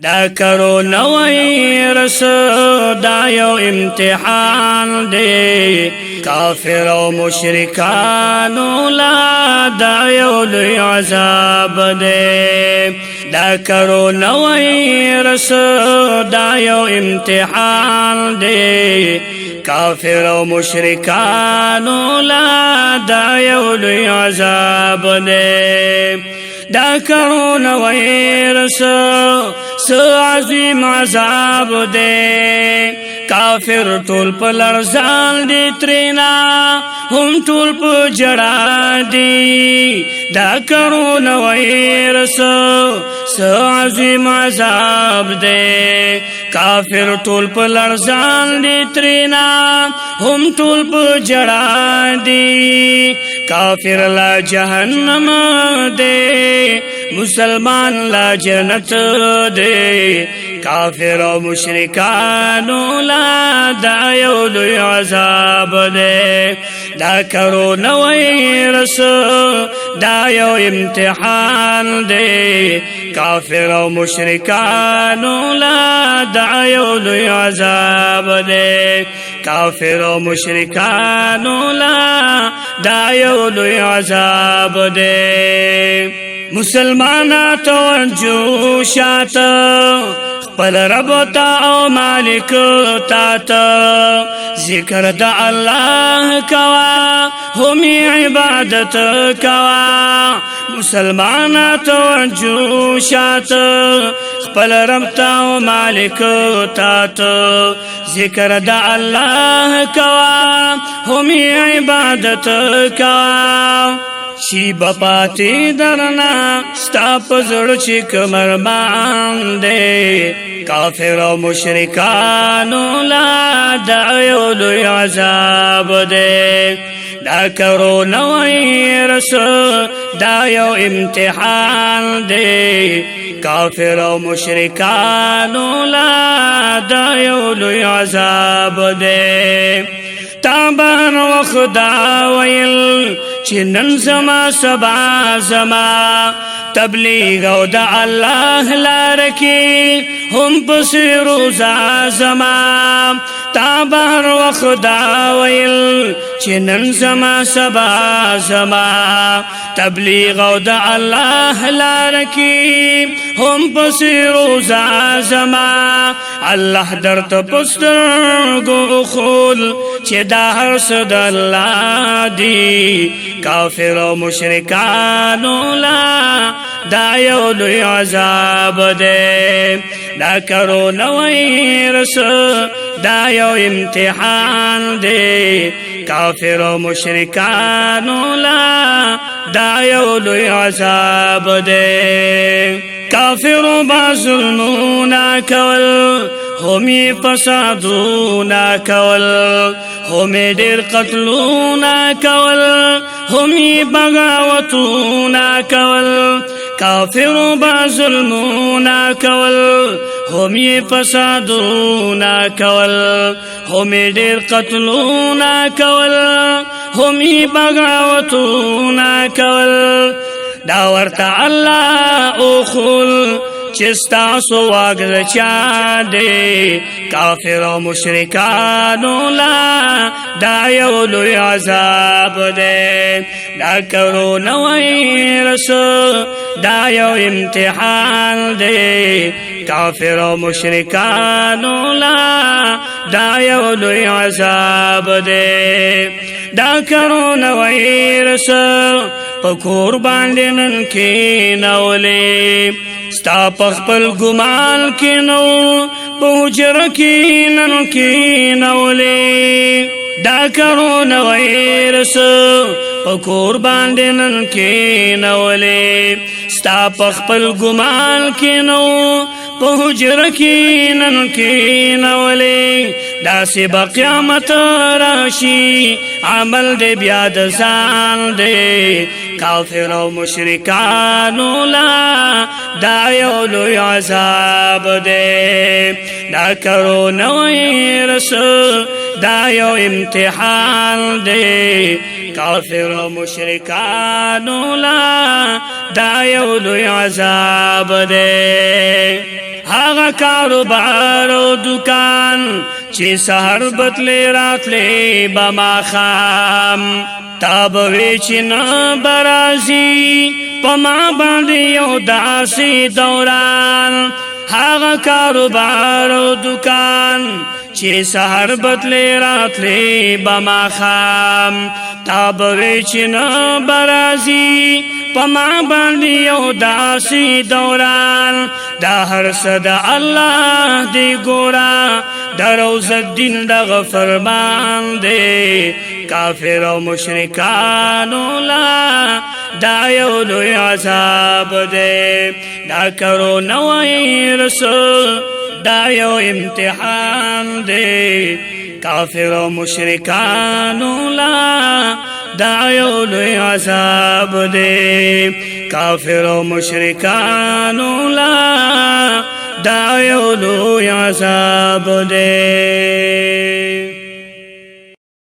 دا کرونا ویرس دا یو امتحان دے کافر و مشرکانو لا دا یو لوی عذاب دے دا کرونا ویرس دا یو امتحان دے کافر و مشرکانو لا دا یو لوی عذاب دے دا کرونا ویرس عظیم عذاب دے کافر ټول په لړزان دي ترینا هم ټول په جړا دي دا کرونا ویرس عظیم عذاب دے کافر ټول په لړزان دي ترینا هم ټول په جړا دي کافر لا جهنم دے مسلمان لا جنت دے کافر و مشرکانو لا دا یو لوی عذاب دے دا کرونا ویرس دا یو امتحان دے کافر و مشرکانو لا دا یو لوی عذاب دے کافر و مشرکانو لا دا یو لوی عذاب دے مسلمانا توجه شاتا خپل رب تا او مالک تا تا ذکر دا اللہ کوا ہمی عبادت کوا مسلمانا توجه شاتا خپل رب تا او مالک تا تا ذکر دا اللہ کوا ہمی عبادت کوا شی بپاتی درنا ستا پزړ چې کمرمان دے کافر و مشرکانو لا دا یو لوی عذاب دے دا کرونا ویرس دا یو امتحان دے کافر و مشرکانو لا دا یو لوی عذاب دے تابان و خدا ویل چی نن زما سبا زما تبلیغ او دا اللہ لارکی هم پسی روزا زما تابان و خدا ویل چی نن زما سبا زما تبلیغ او دا اللہ لارکی هم پسی روزا زما اللہ در تپستر گو خول چی دا هر صد اللہ دی کافر و مشرکانو لا دا یو لوی عذاب دے دا کرونا ویرس دا یو امتحان دے کافر و مشرکانو لا دا یو لوی عذاب دے کافر با ظلمونا کول همی فسادونا کول همی دیر قتلونا کول همی بغاوتونا کول کافر با ظلمونا کول همی فسادونا کول همی دیر قتلونا کول همی بغاوتونا کول دا ورطا اللہ اخول چستاسو واگل چا دے کافر و مشرکانو لا دا یو لوی عذاب دے دا کرونا ویرس دا یو امتحان دے کافر و مشرکانو لا دا یو لوی عذاب دے دا کرونا ویرس پکور باندې نن کې نولې ستا پخپل ګمان کې نو پوجر کې نن کې نولې دا کرونا ویرس پکور باندې نن کې نولې ستا پخپل ګمان کې نو پوجر کې نن کې نولې داسې با قیامت راشي عمل دې بیا د ځان دې کافر او مشرکانو لا دا یو لوی عذاب دے دا کرونا ویرس دا یو امتحان دے کافر و مشرکانو لا دا یو لوی عذاب دے هاغا کاروبار و دکان چی سهر بطلی راتلی بما خام تاب ویچی نبرازی پما باندی یو داسی دوران هاغا کاروبار و دکان چی سهر بدلی راتلی بما خام تاب ویچی نبرازی پما باندی یو داسی دوران دا هر صدا اللہ دی گورا دا روز الدین دا غفرمان دے کافر و مشرکانو لا دا یو لوی عذاب دے دا کرونا ویرس دا یو امتحان دے کافر و مشرکانو لا دا یو لوی عذاب دے کافر و مشرکانو لا دا یو لوی عذاب دے